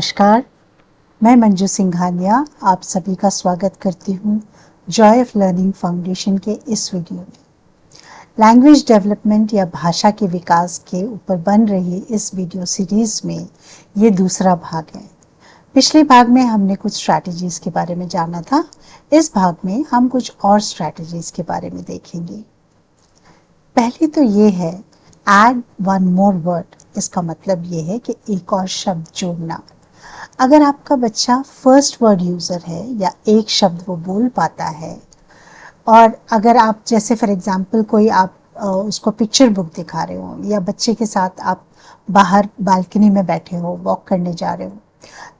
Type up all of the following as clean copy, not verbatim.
नमस्कार, मैं मंजू सिंघानिया आप सभी का स्वागत करती हूँ जॉय ऑफ लर्निंग फाउंडेशन के इस वीडियो में। लैंग्वेज डेवलपमेंट या भाषा के विकास के ऊपर बन रही इस वीडियो सीरीज में ये दूसरा भाग है। पिछले भाग में हमने कुछ स्ट्रैटेजीज के बारे में जाना था। इस भाग में हम कुछ और स्ट्रैटेजीज के बारे में देखेंगे। पहले तो ये है एड वन मोर वर्ड। इसका मतलब ये है कि एक और शब्द जोड़ना। अगर आपका बच्चा फर्स्ट वर्ड यूज़र है या एक शब्द वो बोल पाता है, और अगर आप जैसे फॉर एग्जांपल कोई आप उसको पिक्चर बुक दिखा रहे हो या बच्चे के साथ आप बाहर बालकनी में बैठे हो, वॉक करने जा रहे हो,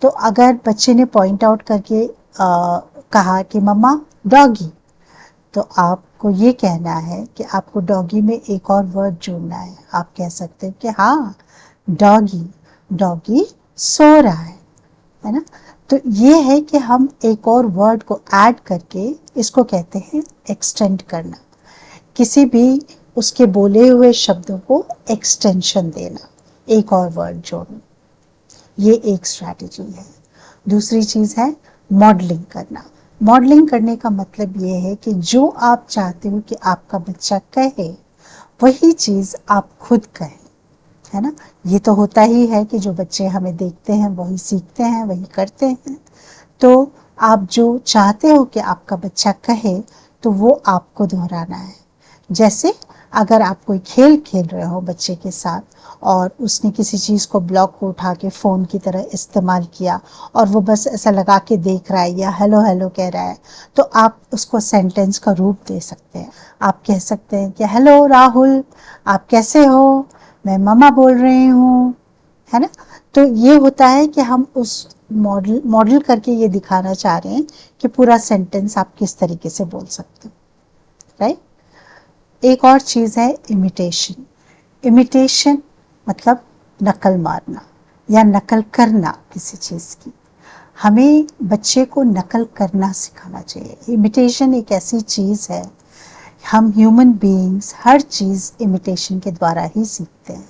तो अगर बच्चे ने पॉइंट आउट करके कहा कि मम्मा डॉगी, तो आपको ये कहना है कि आपको डॉगी में एक और वर्ड जोड़ना है। आप कह सकते हो कि हाँ डॉगी, डॉगी सो रहा है ना। तो ये है कि हम एक और वर्ड को ऐड करके इसको कहते हैं एक्सटेंड करना। किसी भी उसके बोले हुए शब्दों को एक्सटेंशन देना, एक और वर्ड जोड़ना, ये एक स्ट्रैटेजी है। दूसरी चीज़ है मॉडलिंग करना। मॉडलिंग करने का मतलब ये है कि जो आप चाहते हो कि आपका बच्चा कहे वही चीज़ आप खुद कहें, है ना। ये तो होता ही है कि जो बच्चे हमें देखते हैं वही सीखते हैं, वही करते हैं। तो आप जो चाहते हो कि आपका बच्चा कहे तो वो आपको दोहराना है। जैसे अगर आप कोई खेल खेल रहे हो बच्चे के साथ और उसने किसी चीज़ को ब्लॉक को उठा के फ़ोन की तरह इस्तेमाल किया और वो बस ऐसा लगा के देख रहा है या हेलो हेलो कह रहा है, तो आप उसको सेंटेंस का रूप दे सकते हैं। आप कह सकते हैं कि हेलो राहुल, आप कैसे हो, मैं मम्मा बोल रही हूँ, है ना। तो ये होता है कि हम उस मॉडल करके ये दिखाना चाह रहे हैं कि पूरा सेंटेंस आप किस तरीके से बोल सकते हो, राइट। एक और चीज़ है इमिटेशन। इमिटेशन मतलब नकल मारना या नकल करना किसी चीज़ की। हमें बच्चे को नकल करना सिखाना चाहिए। इमिटेशन एक ऐसी चीज़ है, हम ह्यूमन बीइंग्स हर चीज़ इमिटेशन के द्वारा ही सीखते हैं।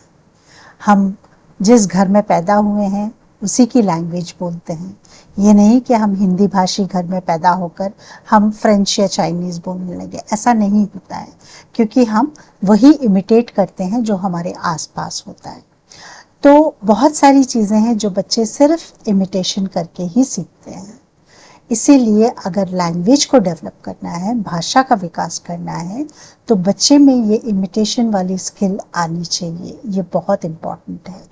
हम जिस घर में पैदा हुए हैं उसी की लैंग्वेज बोलते हैं। ये नहीं कि हम हिंदी भाषी घर में पैदा होकर हम फ्रेंच या चाइनीज़ बोलने लगे, ऐसा नहीं होता है, क्योंकि हम वही इमिटेट करते हैं जो हमारे आसपास होता है। तो बहुत सारी चीज़ें हैं जो बच्चे सिर्फ इमिटेशन करके ही सीखते हैं। इसीलिए अगर लैंग्वेज को डेवलप करना है, भाषा का विकास करना है, तो बच्चे में ये इमिटेशन वाली स्किल आनी चाहिए। ये बहुत इम्पॉर्टेंट है।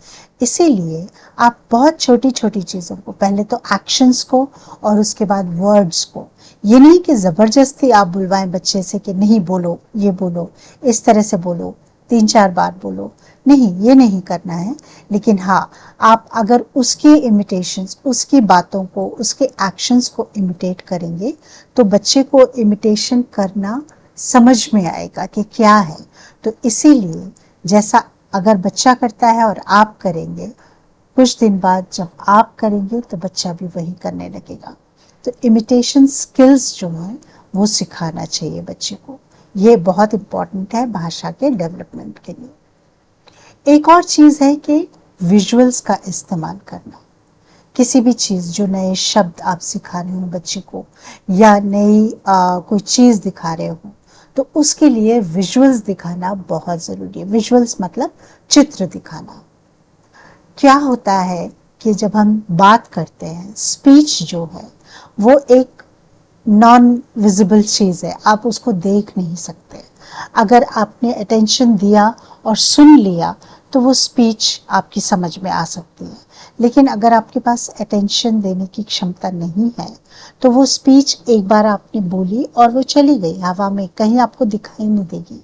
इसीलिए आप बहुत छोटी छोटी चीज़ों को, पहले तो एक्शंस को और उसके बाद वर्ड्स को, ये नहीं कि ज़बरदस्ती आप बुलवाएं बच्चे से कि नहीं बोलो, ये बोलो, इस तरह से बोलो, 3-4 बार बोलो, नहीं, ये नहीं करना है। लेकिन हाँ, आप अगर उसकी इमिटेशंस, उसकी बातों को, उसके एक्शंस को इमिटेट करेंगे तो बच्चे को इमिटेशन करना समझ में आएगा कि क्या है। तो इसीलिए जैसा अगर बच्चा करता है और आप करेंगे, कुछ दिन बाद जब आप करेंगे तो बच्चा भी वही करने लगेगा। तो इमिटेशन स्किल्स जो हैं वो सिखाना चाहिए बच्चे को। ये बहुत इम्पॉर्टेंट है भाषा के डेवलपमेंट के लिए। एक और चीज़ है कि विजुअल्स का इस्तेमाल करना। किसी भी चीज़, जो नए शब्द आप सिखा रहे हो बच्चे को या नई कोई चीज़ दिखा रहे हो, तो उसके लिए विजुअल्स दिखाना बहुत ज़रूरी है। विजुअल्स मतलब चित्र दिखाना। क्या होता है कि जब हम बात करते हैं, स्पीच जो है वो एक नॉन विजिबल चीज़ है, आप उसको देख नहीं सकते। अगर आपने अटेंशन दिया और सुन लिया तो वो स्पीच आपकी समझ में आ सकती है। लेकिन अगर आपके पास अटेंशन देने की क्षमता नहीं है तो वो स्पीच एक बार आपने बोली और वो चली गई हवा में, कहीं आपको दिखाई नहीं देगी।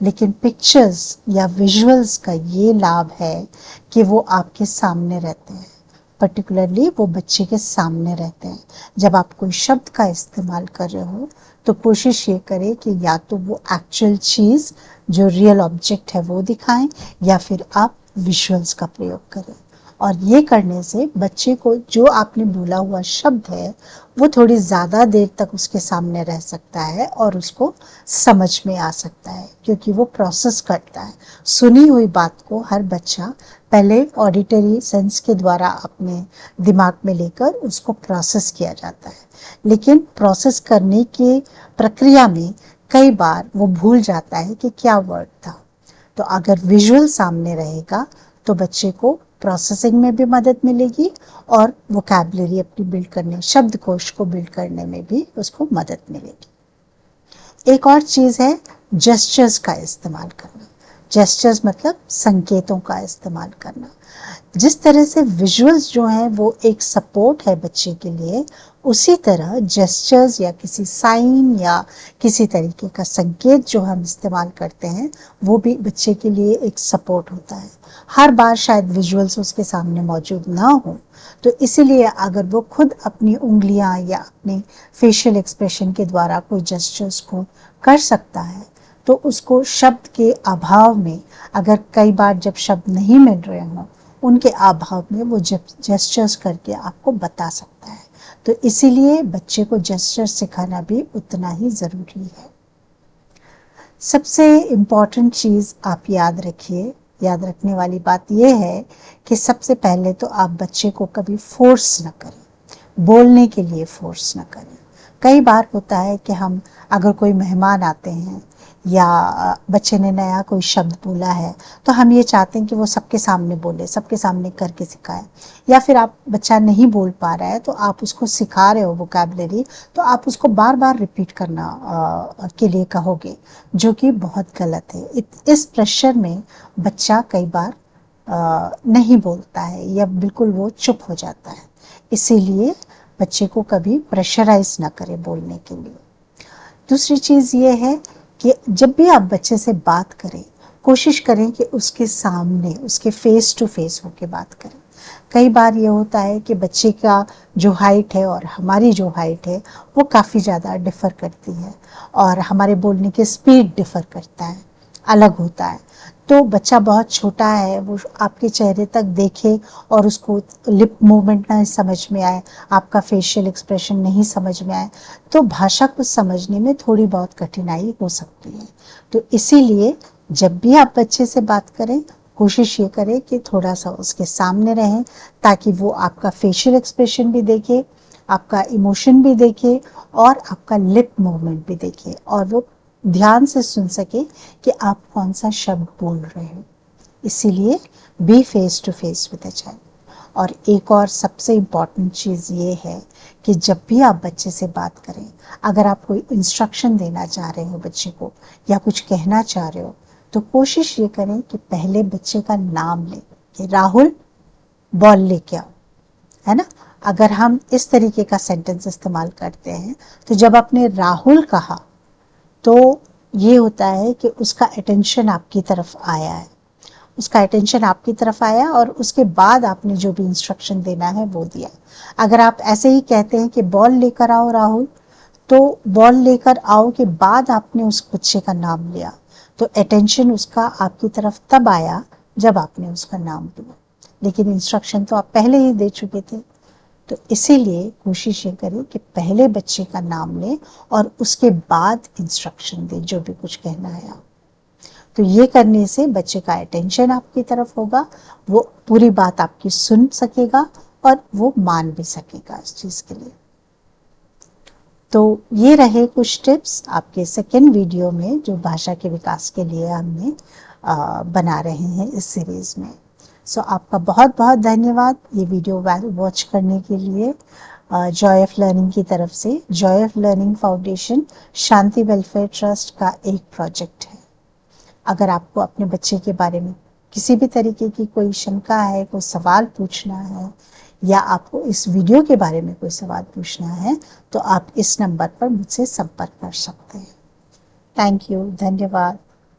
लेकिन पिक्चर्स या विजुअल्स का ये लाभ है कि वो आपके सामने रहते हैं, पर्टिकुलरली वो बच्चे के सामने रहते हैं। जब आप कोई शब्द का इस्तेमाल कर रहे हो तो कोशिश ये करें कि या तो वो एक्चुअल चीज़ जो रियल ऑब्जेक्ट है वो दिखाएं या फिर आप विजुअल्स का प्रयोग करें। और ये करने से बच्चे को जो आपने बोला हुआ शब्द है वो थोड़ी ज़्यादा देर तक उसके सामने रह सकता है और उसको समझ में आ सकता है, क्योंकि वो प्रोसेस करता है। सुनी हुई बात को हर बच्चा पहले ऑडिटरी सेंस के द्वारा अपने दिमाग में लेकर उसको प्रोसेस किया जाता है, लेकिन प्रोसेस करने की प्रक्रिया में कई बार वो भूल जाता है कि क्या वर्ड था। तो अगर विजुअल सामने रहेगा तो बच्चे को प्रोसेसिंग में भी मदद मिलेगी और वोकैबुलरी अपनी बिल्ड करने, शब्दकोश को बिल्ड करने में भी उसको मदद मिलेगी। एक और चीज़ है जेस्चर्स का इस्तेमाल करना। जेस्चर्स मतलब संकेतों का इस्तेमाल करना। जिस तरह से विजुअल्स जो हैं वो एक सपोर्ट है बच्चे के लिए, उसी तरह जेस्चर्स या किसी साइन या किसी तरीके का संकेत जो हम इस्तेमाल करते हैं वो भी बच्चे के लिए एक सपोर्ट होता है। हर बार शायद विजुअल्स उसके सामने मौजूद ना हो, तो इसीलिए अगर वो खुद अपनी उंगलियां या अपने फेशियल एक्सप्रेशन के द्वारा कोई जेस्चर्स को कर सकता है तो उसको शब्द के अभाव में, अगर कई बार जब शब्द नहीं मिल रहे हों, उनके अभाव में वो जेस्चर्स करके आपको बता सकता है। तो इसीलिए बच्चे को जेस्चर्स सिखाना भी उतना ही ज़रूरी है। सबसे इम्पॉर्टेंट चीज़ आप याद रखिए, याद रखने वाली बात यह है कि सबसे पहले तो आप बच्चे को कभी फोर्स न करें, बोलने के लिए फोर्स न करें। कई बार होता है कि हम अगर कोई मेहमान आते हैं या बच्चे ने नया कोई शब्द बोला है तो हम ये चाहते हैं कि वो सबके सामने बोले, सबके सामने करके सिखाए। या फिर आप बच्चा नहीं बोल पा रहा है तो आप उसको सिखा रहे हो वोकैबुलरी, तो आप उसको बार बार रिपीट करना के लिए कहोगे, जो कि बहुत गलत है। इस प्रेशर में बच्चा कई बार नहीं बोलता है या बिल्कुल वो चुप हो जाता है। इसीलिए बच्चे को कभी प्रेशराइज ना करें बोलने के लिए। दूसरी चीज़ ये है कि जब भी आप बच्चे से बात करें, कोशिश करें कि उसके सामने, उसके फेस टू फेस होके बात करें। कई बार ये होता है कि बच्चे का जो हाइट है और हमारी जो हाइट है वो काफ़ी ज़्यादा डिफ़र करती है और हमारे बोलने की स्पीड डिफ़र करता है, अलग होता है। तो बच्चा बहुत छोटा है, वो आपके चेहरे तक देखे और उसको लिप मूवमेंट ना समझ में आए, आपका फेशियल एक्सप्रेशन नहीं समझ में आए, तो भाषा को समझने में थोड़ी बहुत कठिनाई हो सकती है। तो इसीलिए जब भी आप बच्चे से बात करें, कोशिश ये करें कि थोड़ा सा उसके सामने रहें, ताकि वो आपका फेशियल एक्सप्रेशन भी देखे, आपका इमोशन भी देखे और आपका लिप मूवमेंट भी देखे, और वो ध्यान से सुन सके कि आप कौन सा शब्द बोल रहे हो। इसीलिए be face to face with a child. और एक और सबसे इम्पॉर्टेंट चीज़ ये है कि जब भी आप बच्चे से बात करें, अगर आप कोई इंस्ट्रक्शन देना चाह रहे हो बच्चे को या कुछ कहना चाह रहे हो, तो कोशिश ये करें कि पहले बच्चे का नाम लें कि राहुल बॉल लेके आओ, है ना। अगर हम इस तरीके का सेंटेंस इस्तेमाल करते हैं तो जब आपने राहुल कहा तो ये होता है कि उसका अटेंशन आपकी तरफ आया है, उसका अटेंशन आपकी तरफ आया और उसके बाद आपने जो भी इंस्ट्रक्शन देना है वो दिया। अगर आप ऐसे ही कहते हैं कि बॉल लेकर आओ राहुल, तो बॉल लेकर आओ के बाद आपने उस बच्चे का नाम लिया, तो अटेंशन उसका आपकी तरफ तब आया जब आपने उसका नाम लिया, लेकिन इंस्ट्रक्शन तो आप पहले ही दे चुके थे। तो इसीलिए कोशिश ये करें कि पहले बच्चे का नाम लें और उसके बाद इंस्ट्रक्शन दें जो भी कुछ कहना है आप। तो ये करने से बच्चे का अटेंशन आपकी तरफ होगा, वो पूरी बात आपकी सुन सकेगा और वो मान भी सकेगा इस चीज़ के लिए। तो ये रहे कुछ टिप्स आपके सेकेंड वीडियो में जो भाषा के विकास के लिए हमने बना रहे हैं इस सीरीज़ में। सो आपका बहुत बहुत धन्यवाद ये वीडियो वॉच करने के लिए। जॉय ऑफ लर्निंग की तरफ से, Joy of learning foundation Shanti welfare trust का एक प्रोजेक्ट है। अगर आपको अपने बच्चे के बारे में किसी भी तरीके की कोई शंका है, कोई सवाल पूछना है, या आपको इस वीडियो के बारे में कोई सवाल पूछना है, तो आप इस नंबर पर मुझसे संपर्क कर सकते हैं। थैंक यू, धन्यवाद।